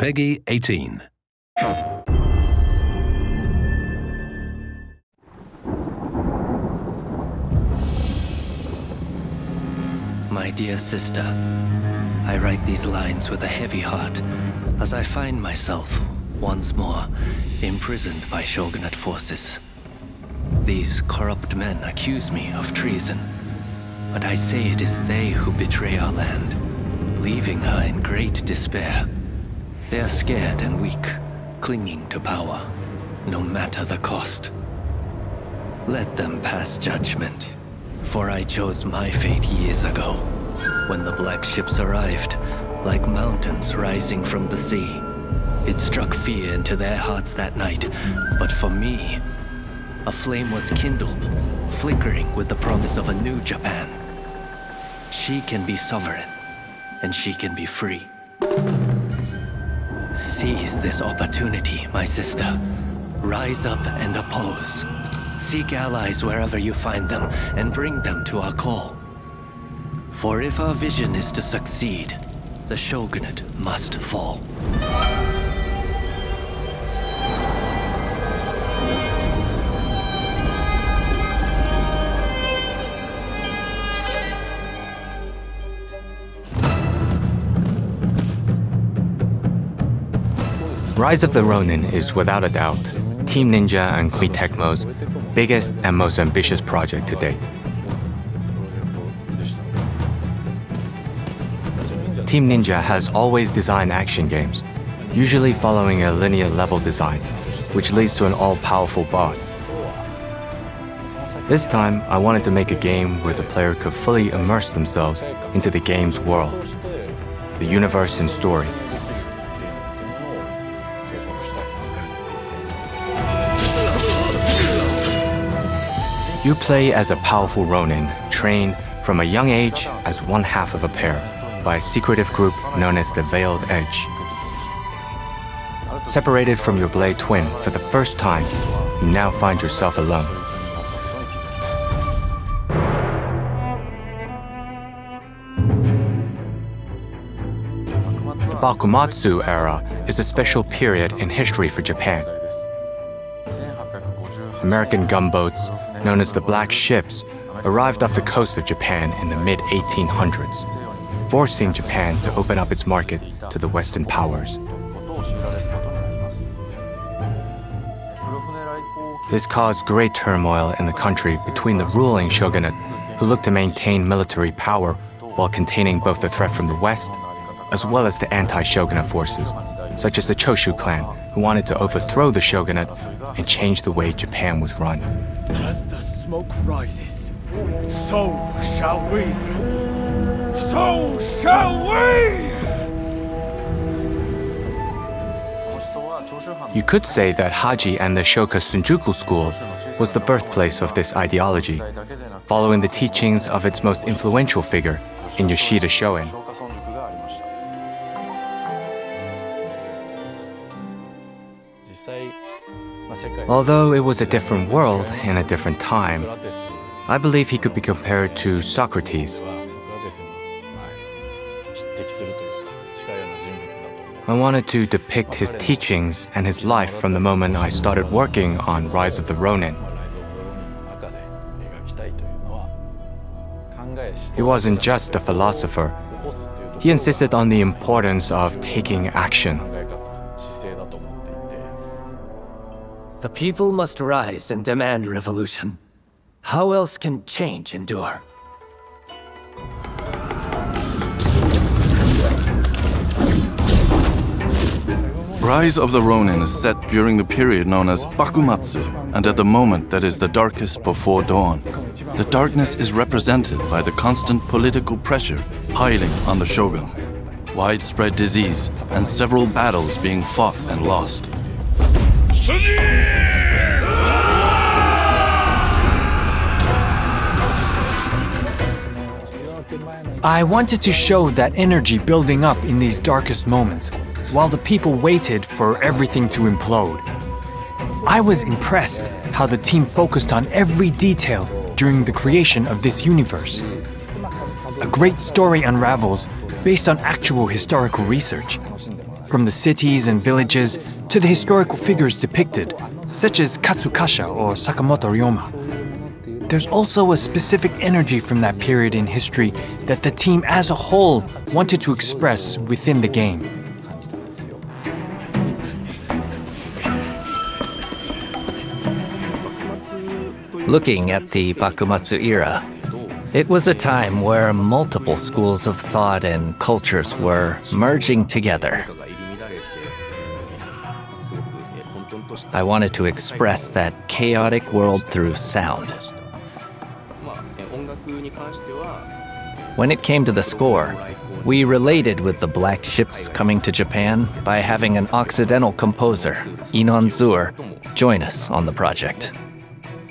Peggy 18. My dear sister, I write these lines with a heavy heart as I find myself, once more, imprisoned by shogunate forces. These corrupt men accuse me of treason, but I say it is they who betray our land, leaving her in great despair. They are scared and weak, clinging to power, no matter the cost. Let them pass judgment, for I chose my fate years ago, when the black ships arrived, like mountains rising from the sea. It struck fear into their hearts that night, but for me, a flame was kindled, flickering with the promise of a new Japan. She can be sovereign, and she can be free. Seize this opportunity, my sister. Rise up and oppose. Seek allies wherever you find them, and bring them to our call. For if our vision is to succeed, the shogunate must fall. Rise of the Ronin is, without a doubt, Team Ninja and Koei Tecmo's biggest and most ambitious project to date. Team Ninja has always designed action games, usually following a linear level design, which leads to an all-powerful boss. This time, I wanted to make a game where the player could fully immerse themselves into the game's world, the universe and story. You play as a powerful Ronin, trained from a young age as one half of a pair by a secretive group known as the Veiled Edge. Separated from your blade twin for the first time, you now find yourself alone. The Bakumatsu era is a special period in history for Japan. American gunboats, known as the Black Ships, arrived off the coast of Japan in the mid-1800s, forcing Japan to open up its market to the Western powers. This caused great turmoil in the country between the ruling shogunate, who looked to maintain military power while containing both the threat from the West, as well as the anti-shogunate forces, such as the Choshu clan, who wanted to overthrow the shogunate and change the way Japan was run. As the smoke rises, so shall we. So shall we! You could say that Haji and the Shoka Shinjuku school was the birthplace of this ideology, following the teachings of its most influential figure in Yoshida Shoin. Although it was a different world and a different time, I believe he could be compared to Socrates. I wanted to depict his teachings and his life from the moment I started working on Rise of the Ronin. He wasn't just a philosopher. He insisted on the importance of taking action. The people must rise and demand revolution. How else can change endure? Rise of the Ronin is set during the period known as Bakumatsu, and at the moment that is the darkest before dawn. The darkness is represented by the constant political pressure piling on the shogun, widespread disease, and several battles being fought and lost. I wanted to show that energy building up in these darkest moments, while the people waited for everything to implode. I was impressed how the team focused on every detail during the creation of this universe. A great story unravels based on actual historical research. from the cities and villages to the historical figures depicted, such as Katsukasha or Sakamoto Ryoma. There's also a specific energy from that period in history that the team as a whole wanted to express within the game. Looking at the Bakumatsu era, it was a time where multiple schools of thought and cultures were merging together. I wanted to express that chaotic world through sound. When it came to the score, we related with the black ships coming to Japan by having an Occidental composer, Inonom Zurom, join us on the project.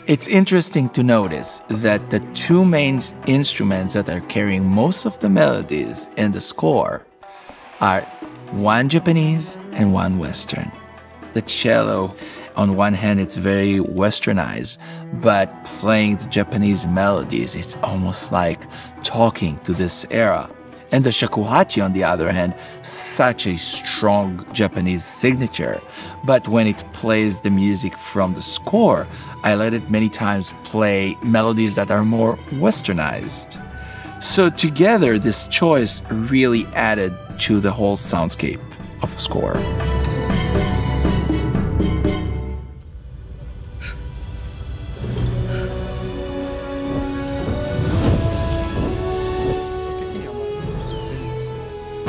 It's interesting to notice that the two main instruments that are carrying most of the melodies in the score are one Japanese and one Western. The cello, on one hand, it's very westernized, but playing the Japanese melodies, it's almost like talking to this era. And the shakuhachi, on the other hand, such a strong Japanese signature. But when it plays the music from the score, I let it many times play melodies that are more westernized. So together, this choice really added to the whole soundscape of the score.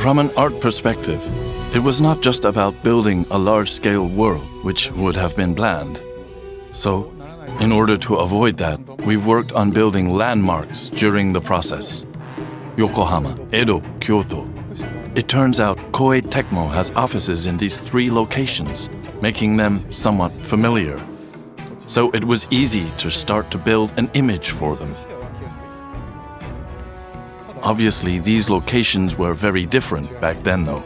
From an art perspective, it was not just about building a large-scale world, which would have been planned. So, in order to avoid that, we've worked on building landmarks during the process. Yokohama, Edo, Kyoto. It turns out Koei Tecmo has offices in these three locations, making them somewhat familiar. So it was easy to start to build an image for them. Obviously, these locations were very different back then, though.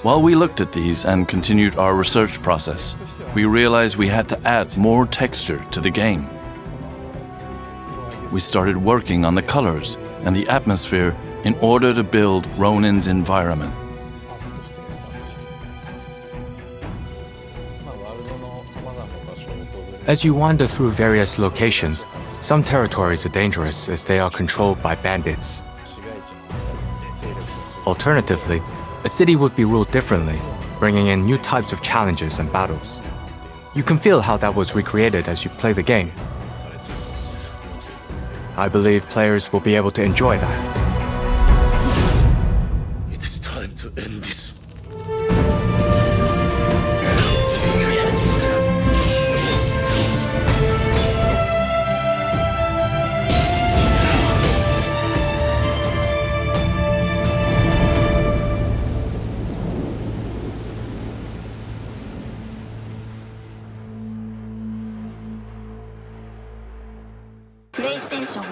While we looked at these and continued our research process, we realized we had to add more texture to the game. We started working on the colors and the atmosphere in order to build Ronin's environment. As you wander through various locations, some territories are dangerous as they are controlled by bandits. Alternatively, a city would be ruled differently, bringing in new types of challenges and battles. You can feel how that was recreated as you play the game. I believe players will be able to enjoy that. It is time to end this. PlayStation